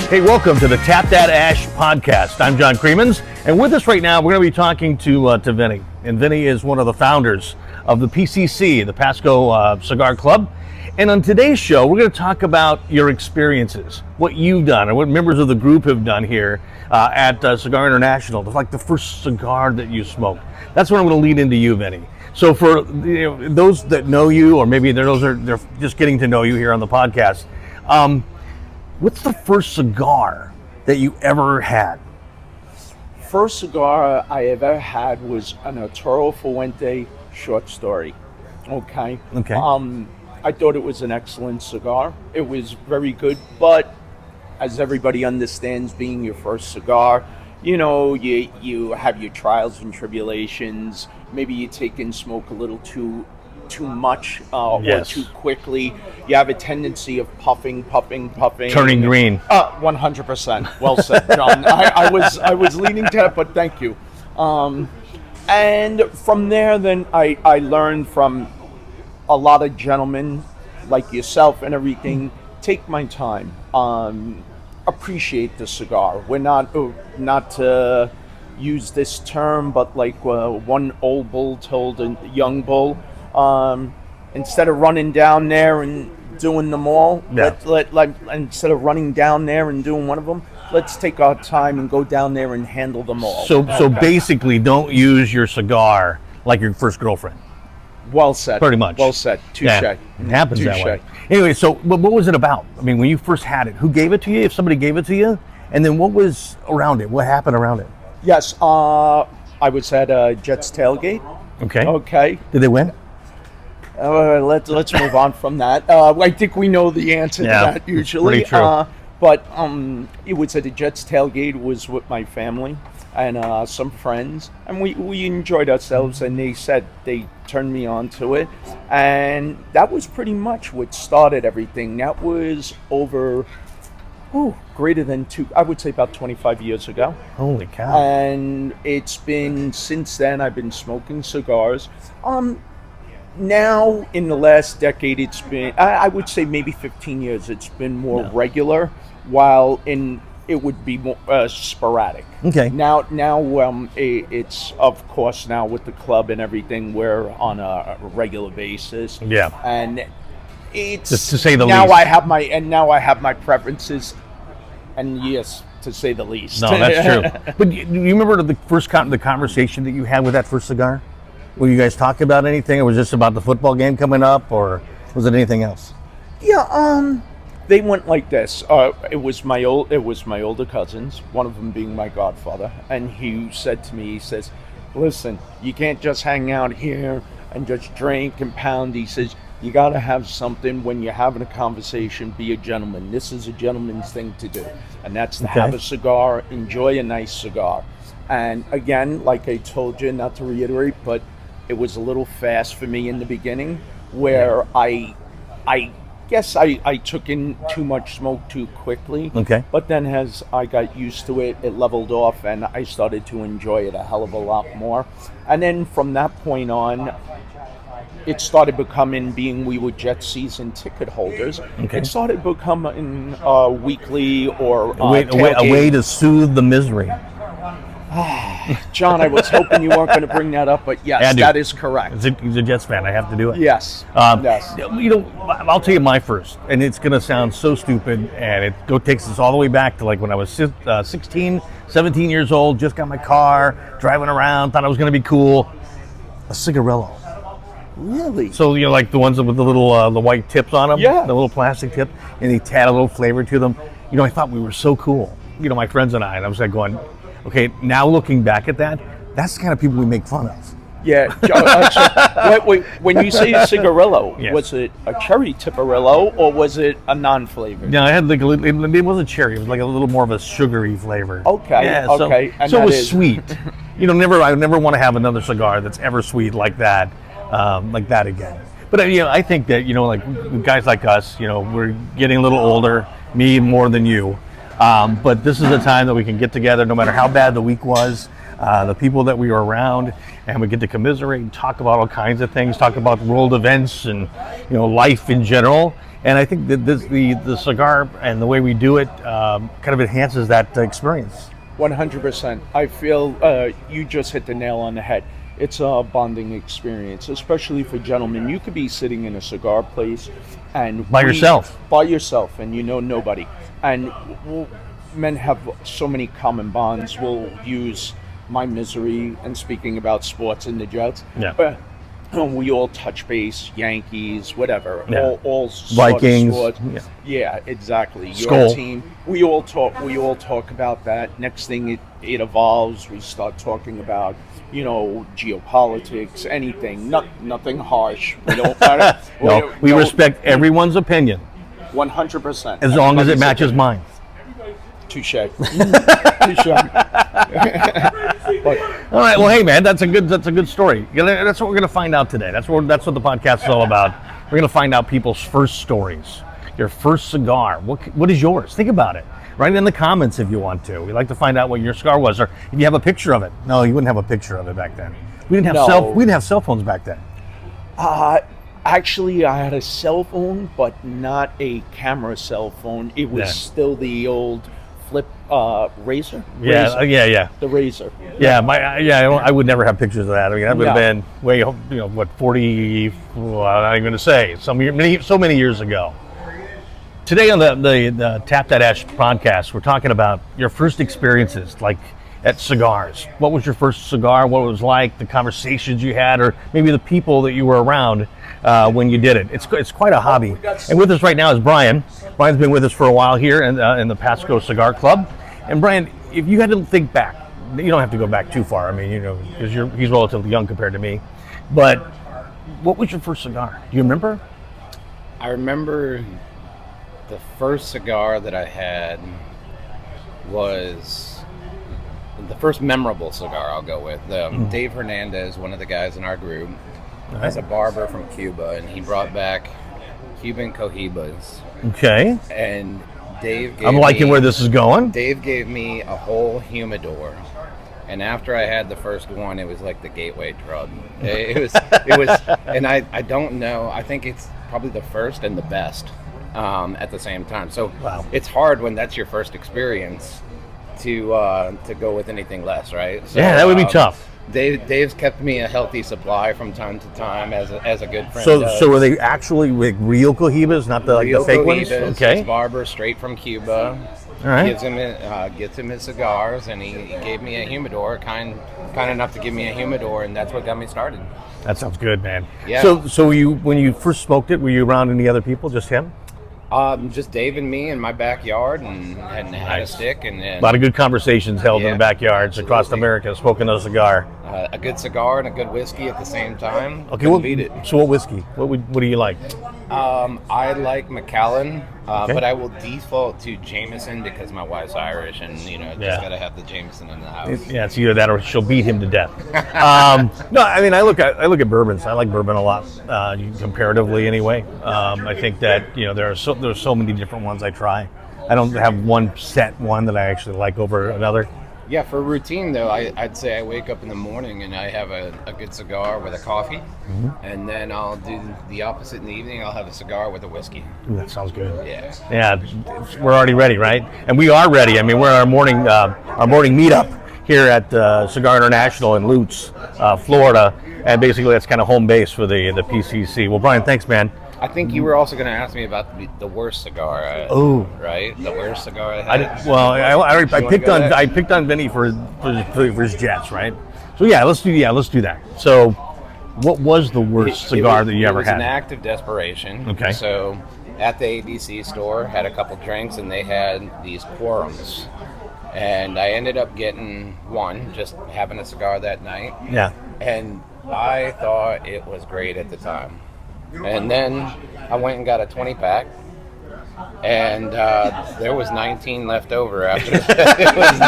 Hey, welcome to the Tap Dat Ash Podcast. I'm John Cremeans, and with us right now, we're going to be talking to Vinny. And Vinny is one of the founders of the PCC, the Pasco Cigar Club. And on today's show, we're going to talk about your experiences, what you've done, and what members of the group have done here at Cigar International. Like the first cigar that you smoked. That's what I'm going to lead into you, Vinny. So for those that know you, or maybe they're just getting to know you here on the podcast, what's the first cigar that you ever had? First cigar I ever had was an Arturo Fuente short story. Okay. I thought it was an excellent cigar. It was very good, but as everybody understands, being your first cigar, you know, you have your trials and tribulations. Maybe you take in smoke a little too much or too quickly. You have a tendency of puffing. Turning green. 100%. Well said, John. I was leaning to that, but thank you. And from there, then I learned from a lot of gentlemen like yourself and everything. Take my time. Appreciate the cigar. We're not to use this term, but like one old bull told a young bull, instead of running down there and doing them all, instead of running down there and doing one of them, let's take our time and go down there and handle them all. So basically, don't use your cigar like your first girlfriend. Well said. Pretty much. Well said. Touche. Yeah, it happens that way. Anyway, so what was it about? I mean, when you first had it, who gave it to you? If somebody gave it to you? And then what was around it? What happened around it? Yes, I was at Jets tailgate. Okay. Did they win? Let's move on from that. I think we know the answer to that usually. Pretty true. But it was at the Jets tailgate. Was with my family and some friends, and we enjoyed ourselves. And they turned me on to it, and that was pretty much what started everything. That was over greater than I would say about 25 years ago. Holy cow. And it's been, since then, I've been smoking cigars. Now, in the last decade, it's been, I would say maybe 15 years, it's been more regular, while it would be more sporadic. Okay. Now, it's, of course, now with the club and everything, we're on a regular basis. Yeah. And it's, just to say the now least. Now I have my preferences, and yes, to say the least. No, that's true. But you remember the first the conversation that you had with that first cigar? Were you guys talking about anything, or was this about the football game coming up, or was it anything else? Yeah, they went like this. It was my older cousins, one of them being my godfather, and he said to me, he says, "Listen, you can't just hang out here and just drink and pound." He says, "You got to have something when you're having a conversation. Be a gentleman. This is a gentleman's thing to do, and that's to have a cigar, enjoy a nice cigar." And again, like I told you, not to reiterate, but it was a little fast for me in the beginning, where I guess I took in too much smoke too quickly. Okay. But then as I got used to it, it leveled off, and I started to enjoy it a hell of a lot more. And then from that point on, it started becoming, we were Jet season ticket holders. Okay. It started becoming weekly or a way to soothe the misery. John, I was hoping you weren't going to bring that up, but yes, that is correct. He's a Jets fan. I have to do it. Yes. Yes. You know, I'll tell you my first, and it's going to sound so stupid, and it takes us all the way back to like when I was 16, 17 years old, just got my car, driving around, thought I was going to be cool. A cigarillo. Really? So, you know, like the ones with the little the white tips on them, yeah, the little plastic tip, and they had a little flavor to them. You know, I thought we were so cool. You know, my friends and I was like going, okay, now looking back at that, that's the kind of people we make fun of. Yeah. When you say a cigarillo, was it a cherry tiparillo or was it a non-flavored? No, it had like it wasn't cherry. It was like a little more of a sugary flavor. Okay. Yeah, okay. So it was sweet. You know, I never want to have another cigar that's ever sweet like that again. But you know, I think that, you know, like guys like us, you know, we're getting a little older. Me more than you. But this is a time that we can get together, no matter how bad the week was. the people that we were around, and we get to commiserate and talk about all kinds of things, talk about world events and life in general. And I think that the cigar and the way we do it kind of enhances that experience. 100%. I feel you just hit the nail on the head. It's a bonding experience, especially for gentlemen. You could be sitting in a cigar place and By yourself, and nobody. And men have so many common bonds. We'll use my misery and speaking about sports and the Jets. Yeah. But we all touch base, Yankees, whatever, Yeah. all sorts Vikings. of sports. Yeah. Yeah, exactly. Skull. Your team. We all talk about that. Next thing it evolves. We start talking about geopolitics, anything. Nothing harsh. We don't. We respect everyone's opinion 100%. as long as it matches mine. Touche. Touche. All right. Well, hey, man, that's a good story. That's what we're going to find out today. That's what the podcast is all about. We're going to find out people's first stories. Your first cigar. What is yours? Think about it. Write it in the comments if you want to. We'd like to find out what your cigar was, or if you have a picture of it. No, you wouldn't have a picture of it back then. We didn't have cell phones back then. Actually, I had a cell phone, but not a camera cell phone. It was still the old flip razor. Yeah. The razor. Yeah, I would never have pictures of that. I mean, that would have been way, 40. Well, I'm not even going to say so many years ago. Today on the Tap That Ash podcast, we're talking about your first experiences, like at cigars. What was your first cigar? What it was like? The conversations you had, or maybe the people that you were around when you did it. It's quite a hobby. And with us right now is Brian. Brian's been with us for a while here in the Pasco Cigar Club. And Brian, if you had to think back, you don't have to go back too far. I mean, because he's relatively young compared to me. But what was your first cigar? Do you remember? I remember the first cigar that I had was the first memorable cigar I'll go with. Dave Hernandez, one of the guys in our group, is a barber from Cuba, and he brought back Cuban cohibas. Okay. And Dave gave I'm liking where this is going. Dave gave me a whole humidor. And after I had the first one, it was like the gateway drug. It was, and I don't know, I think it's probably the first and the best at the same time. So It's hard when that's your first experience to go with anything less, right? So, yeah, that would be tough. Dave's kept me a healthy supply from time to time as a good friend. So were they actually like real cohibas, not the fake ones? Okay. His barber straight from Cuba. All right. Gets him his cigars, and he gave me a humidor, kind enough to give me a humidor, and that's what got me started. That sounds good, man. Yeah. So when you first smoked it, were you around any other people? Just him? Just Dave and me in my backyard, and had a stick, and a lot of good conversations held in the backyards across America, smoking a cigar. A good cigar and a good whiskey at the same time. Okay, beat it. So what whiskey? What do you like? I like Macallan, but I will default to Jameson because my wife's Irish, and just gotta have the Jameson in the house. It's either that or she'll beat him to death. No, I mean I look at bourbons. I like bourbon a lot, comparatively anyway. I think that there's so many different ones I try. I don't have one set one that I actually like over another. Yeah, for routine though, I'd say I wake up in the morning and I have a good cigar with a coffee, and then I'll do the opposite in the evening. I'll have a cigar with a whiskey. Ooh, that sounds good. Yeah, we're already ready, right? And we are ready. I mean, we're at our morning meetup here at Cigar International in Lutz, Florida, and basically that's kind of home base for the PCC. Well, Brian, thanks, man. I think you were also going to ask me about the worst cigar. Right, the worst cigar I had. I picked on Vinny for his Jets, right? So let's do that. So, what was the worst cigar that you ever had? It was an act of desperation. Okay. So, at the ABC store, had a couple drinks, and they had these quorums, and I ended up getting one, just having a cigar that night. Yeah. And I thought it was great at the time. And then I went and got a 20-pack, and there was 19 left over after that. It was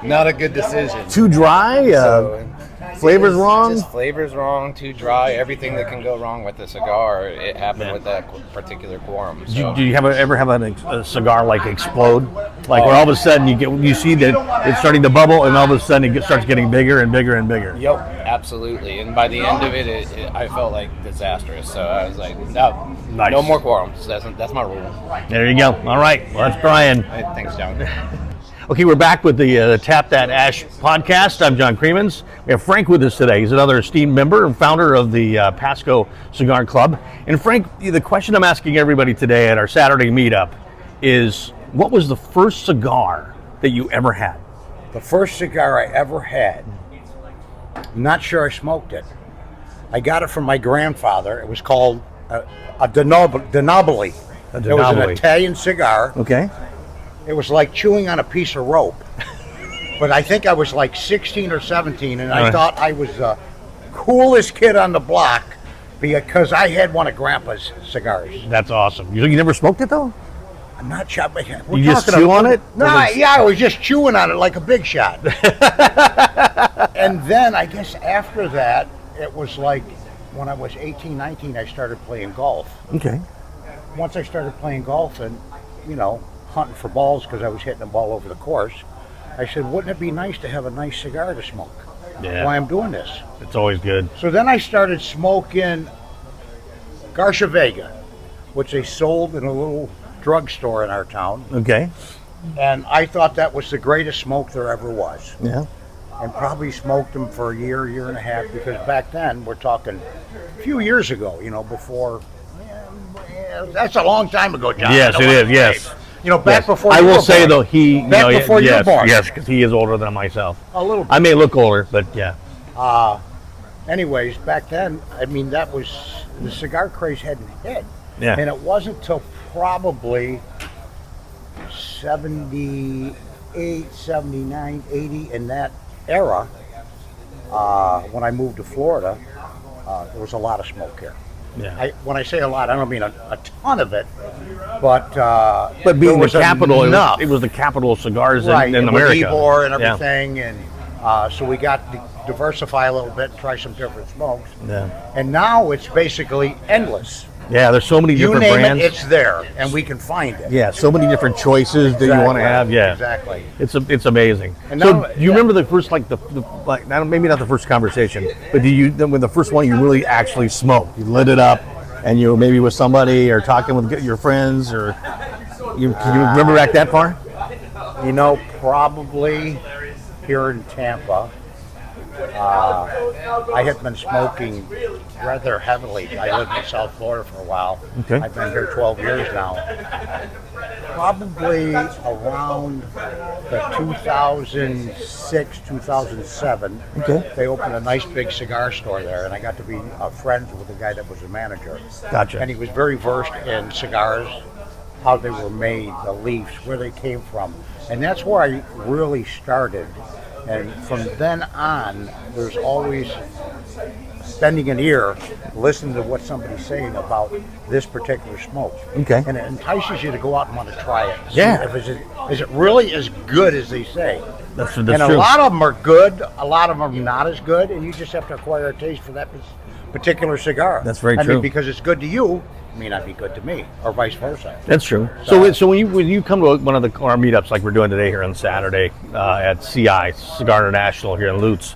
not a good decision. Too dry? Flavor's wrong? Just flavor's wrong, too dry, everything that can go wrong with a cigar, it happened with that particular quorum. So. Do you ever have a cigar like explode? Like where all of a sudden you see that it's starting to bubble, and all of a sudden it starts getting bigger and bigger and bigger. Yep, absolutely. And by the end of it, I felt like disastrous. So I was like, no, Nice. no more quorums. That's my rule. There you go. All right. Well, that's Brian. Hey, thanks, John. Okay, we're back with the Tap Dat Ash Podcast. I'm John Cremeans. We have Frank with us today. He's another esteemed member and founder of the Pasco Cigar Club. And Frank, the question I'm asking everybody today at our Saturday meetup is, what was the first cigar that you ever had? The first cigar I ever had, I'm not sure I smoked it. I got it from my grandfather. It was called a Denobili. It was an Italian cigar. Okay. It was like chewing on a piece of rope. But I think I was like 16 or 17, and I thought I was the coolest kid on the block because I had one of Grandpa's cigars. That's awesome. You never smoked it, though? I'm not sure. You just chew on it? No, I was just chewing on it like a big shot. And then I guess after that, it was like when I was 18, 19, I started playing golf. Okay. Once I started playing golf and, hunting for balls because I was hitting the ball over the course, I said, wouldn't it be nice to have a nice cigar to smoke? Yeah. Why I'm doing this. It's always good. So then I started smoking Garcia Vega, which they sold in a little drugstore in our town. Okay. And I thought that was the greatest smoke there ever was. Yeah. And probably smoked them for a year and a half, because back then, we're talking a few years ago, before. That's a long time ago, John. Yes, it is, yes. Back before I you will were say, born. though, before you were born. Yes, because he is older than myself. A little bit. I may look older, but yeah. Anyways, back then, the cigar craze hadn't hit. Yeah. And it wasn't till probably 78, 79, 80, in that era, when I moved to Florida, there was a lot of smoke here. Yeah. When I say a lot, I don't mean a ton of it, but being the was capital, enough. it was the capital of cigars Right, in and America. with Ebor and Yeah. everything, and so we got to diversify a little bit and try some different smokes. Yeah. And now it's basically endless. Yeah, there's so many You different name brands. it, it's there, and we can find it. Yeah, so many different choices that you want to have. Yeah, exactly. It's amazing. And So, now- do you remember the first maybe not the first conversation, but when the first one you really actually smoked? You lit it up, and you were maybe with somebody or talking with your friends, or can you remember back that far? Probably here in Tampa. I had been smoking rather heavily. I lived in South Florida for a while. Okay. I've been here 12 years now. Probably around the 2006, 2007, Okay. they opened a nice big cigar store there, and I got to be friends with the guy that was the manager. Gotcha. And he was very versed in cigars, how they were made, the leaves, where they came from. And that's where I really started. And from then on, there's always bending an ear, listening to what somebody's saying about this particular smoke. Okay. And it entices you to go out and want to try it. See Yeah. if is it really as good as they say? That's And true. a lot of them are good, a lot of them are not as good, and you just have to acquire a taste for that particular cigar. That's very I true. mean, because it's good to you, it may not be good to me, or vice versa. That's true. So when you come to one of our meetups like we're doing today here on Saturday at CI Cigar International here in Lutz,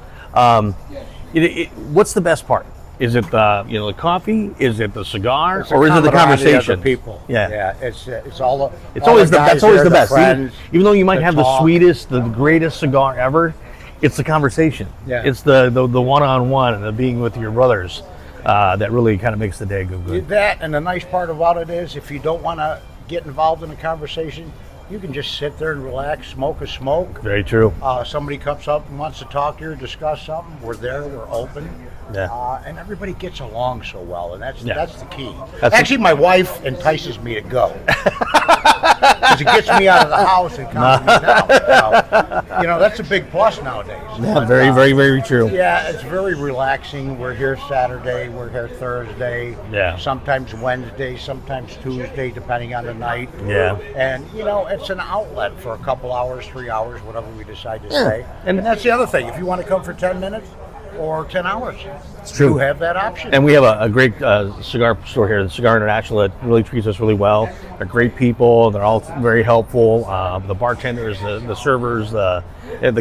what's the best part? Is it the coffee? Is it the cigar? It's a Or is it the camaraderie of conversation? the people. Yeah. It's all. It's all always the guys that's always there, the best. friends, Even though you might have the talk. sweetest, the greatest cigar ever, it's the conversation. Yeah. It's the one-on-one and the being with your brothers that really kind of makes the day go good. That, and the nice part about it is, if you don't want to get involved in a conversation, you can just sit there and relax, smoke a smoke. Very true. Somebody comes up and wants to talk to you, discuss something. We're there. We're open. Yeah. And everybody gets along so well, and that's the key. That's Actually, my wife entices me to go because it gets me out of the house and calms me down. So, that's a big plus nowadays. Yeah, But, very, very, very true. Yeah, it's very relaxing. We're here Saturday. We're here Thursday. Yeah. Sometimes Wednesday. Sometimes Tuesday, depending on the night. Yeah. And it's an outlet for a couple hours, 3 hours, whatever we decide to say. And- And that's the other thing. If you want to come for 10 minutes, or 10 hours. It's true. You have that option. And we have a great cigar store here, the Cigar International, that really treats us really well. They're great people. They're all very helpful. The bartenders, the servers, the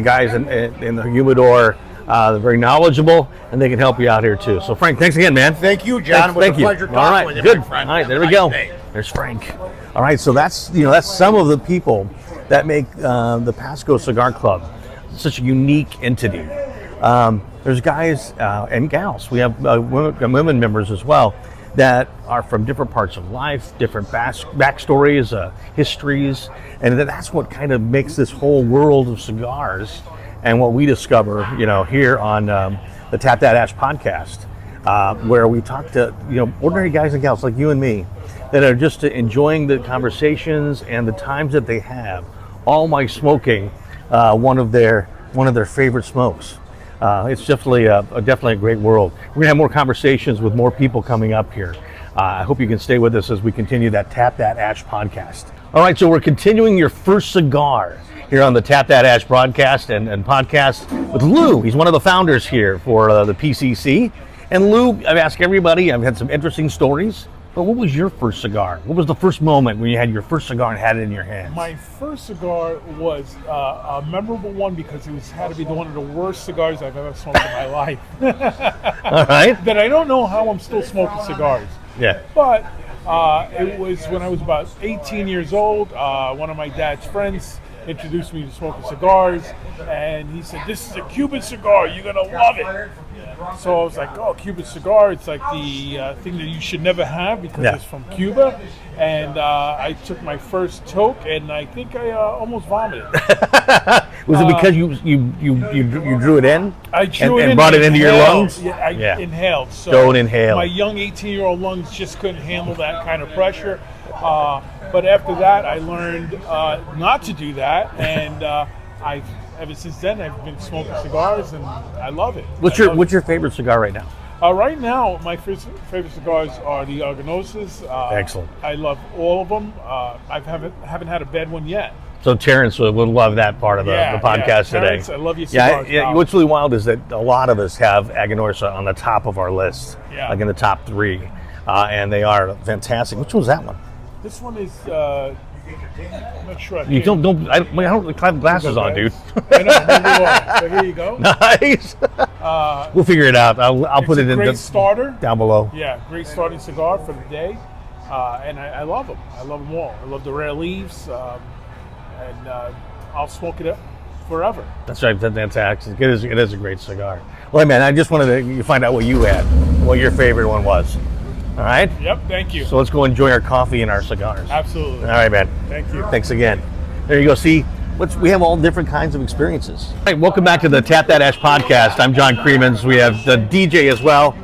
guys in the humidor, they're very knowledgeable, and they can help you out here too. So Frank, thanks again, man. Thank you, John. It was a pleasure talking All right, with you, good. my friend. All right, there we Have a go. nice day. There's Frank. All right, so that's some of the people that make the Pasco Cigar Club such a unique entity. There's guys and gals. We have women members as well that are from different parts of life, different backstories, histories, and that's what kind of makes this whole world of cigars and what we discover, here on the Tap Dat Ash Podcast, where we talk to ordinary guys and gals like you and me that are just enjoying the conversations and the times that they have, all while smoking one of their favorite smokes. It's definitely a great world. We're gonna have more conversations with more people coming up here. I hope you can stay with us as we continue that Tap Dat Ash podcast. All right, so we're continuing your first cigar here on the Tap Dat Ash broadcast and podcast with Lou. He's one of the founders here for the PCC. And Lou, I've asked everybody, I've had some interesting stories, but what was your first cigar? What was the first moment when you had your first cigar and had it in your hands? My first cigar was a memorable one because had to be one of the worst cigars I've ever smoked in my life. All right. That I don't know how I'm still smoking cigars. Yeah. But it was when I was about 18 years old. One of my dad's friends introduced me to smoking cigars, and he said, "This is a Cuban cigar. You're gonna love it." So I was like, "Oh, Cuban cigar! It's like the thing that you should never have because it's from Cuba." And I took my first toke, and I think I almost vomited. Was it because you drew it in? I drew it in and brought it into your inhaled. lungs? Yeah, I inhaled. So don't inhale. My young 18-year-old lungs just couldn't handle that kind of pressure. But after that, I learned not to do that, and ever since then, I've been smoking cigars, and I love it. What's your favorite cigar right now? Right now, my favorite cigars are the Argonosas. Excellent. I love all of them. I haven't had a bad one yet. So Terrence would love that part of the podcast today. Terrence, I love your cigars. Yeah. What's really wild is that a lot of us have Aganorsa on the top of our list, like in the top 3, and they are fantastic. Which one's that one? This one is. I'm not sure. You don't. I don't have glasses on, dude. I know. So here you go. Nice. We'll figure it out. I'll put it in great starter down below. Yeah, great starting cigar for the day, and I love them. I love them all. I love the rare leaves, and I'll smoke it up forever. That's right. That's fantastic. It is a great cigar. Well, hey, man, I just wanted to find out what you had, what your favorite one was. All right? Yep, thank you. So let's go enjoy our coffee and our cigars. Absolutely. All right, man. Thank you. Thanks again. There you go. See, we have all different kinds of experiences. All right, welcome back to the Tap Dat Ash Podcast. I'm John Cremeans. We have the DJ as well.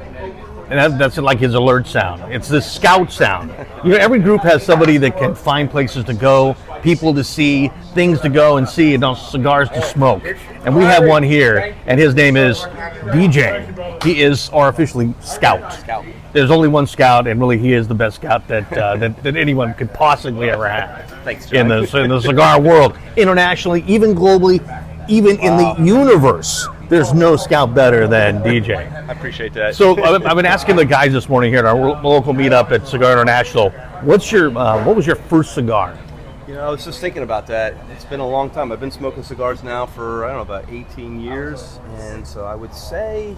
And that's like his alert sound. It's the scout sound. Every group has somebody that can find places to go, people to see, things to go and see, and cigars to smoke. And we have one here, and his name is DJ. He is officially Scout. There's only one Scout, and really he is the best Scout that anyone could possibly ever have. Thanks, John. In the cigar world, internationally, even globally, even in the universe. There's no Scout better than DJ. I appreciate that. So I've been asking the guys this morning here at our local meetup at Cigar International, what was your first cigar? I was just thinking about that. It's been a long time. I've been smoking cigars now for, about 18 years. And so I would say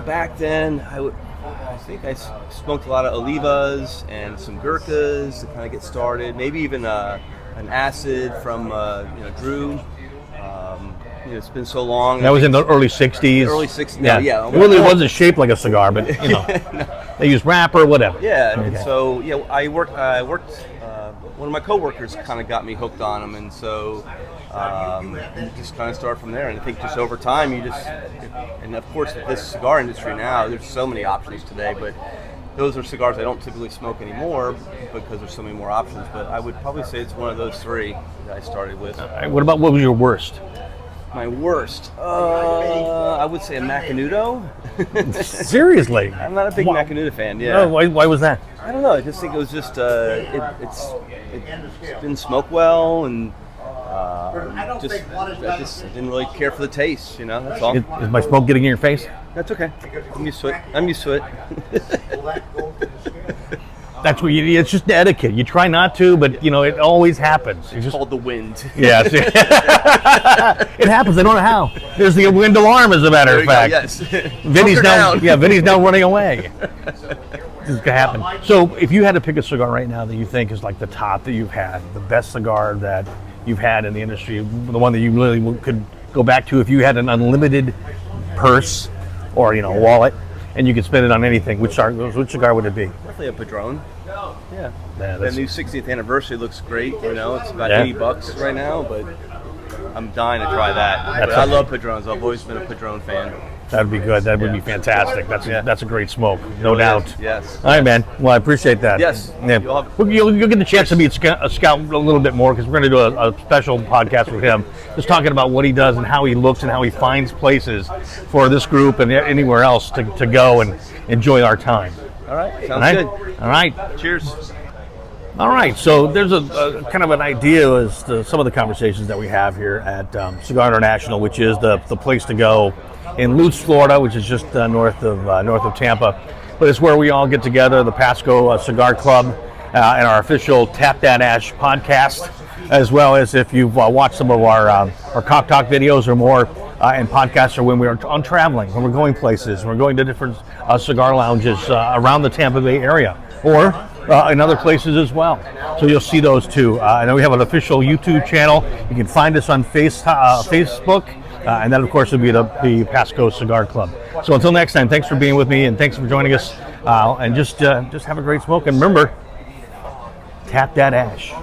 back then, I think I smoked a lot of Olivas and some Gurkhas to kind of get started. Maybe even an acid from, Drew. It's been so long. That was in the early 60s. Early 60s, yeah. It really wasn't shaped like a cigar, but, they used wrapper, whatever. Yeah, and so, I worked, one of my coworkers kind of got me hooked on them, and so you just kind of start from there. And I think just over time, and of course, with this cigar industry now, there's so many options today, but those are cigars I don't typically smoke anymore because there's so many more options. But I would probably say it's one of those 3 that I started with. What was your worst? My worst? I would say a Macanudo. Seriously? I'm not a big Macanudo fan, yeah. No, why was that? I don't know. I just think it was just, it's didn't smoke well, and I just didn't really care for the taste, you know. That's all. Is my smoke getting in your face? That's okay. I'm used to it. That's what it's just etiquette. You try not to, but it always happens. It's called the wind. Yeah, it happens. I don't know how. There's the wind alarm, as a matter of fact. Yes. Vinny's now running away. This could happen. So, if you had to pick a cigar right now that you think is like the top that you've had, the best cigar that you've had in the industry, the one that you really could go back to if you had an unlimited purse or wallet, and you could spend it on anything, which cigar would it be? Definitely a Padron. Yeah. The new 60th anniversary looks great. It's about Yeah. $80 right now, but I'm dying to try that. But I love Padrons. I've always been a Padron fan. That'd be good. That would be fantastic. That's a great smoke, no Really doubt. is, yes. All right, man. Well, I appreciate that. Yes. Yeah. You'll get the chance to meet Scout a little bit more, because we're going to do a special podcast with him, just talking about what he does and how he looks and how he finds places for this group and anywhere else to go and enjoy our time. All right. Sounds All right? good. All right. Cheers. All right, so there's a kind of an idea as to some of the conversations that we have here at Cigar International, which is the place to go in Lutz, Florida, which is just north of Tampa. But it's where we all get together, the Pasco Cigar Club, and our official Tap Dat Ash podcast, as well as if you've watched some of our Cock Talk videos or more, and podcasts are when we're on traveling, when we're going places, we're going to different cigar lounges around the Tampa Bay area, or in other places as well. So you'll see those too. I know we have an official YouTube channel. You can find us on Facebook, and that of course will be the Pasco Cigar Club. So until next time, thanks for being with me, and thanks for joining us. And just have a great smoke. And remember, tap that ash.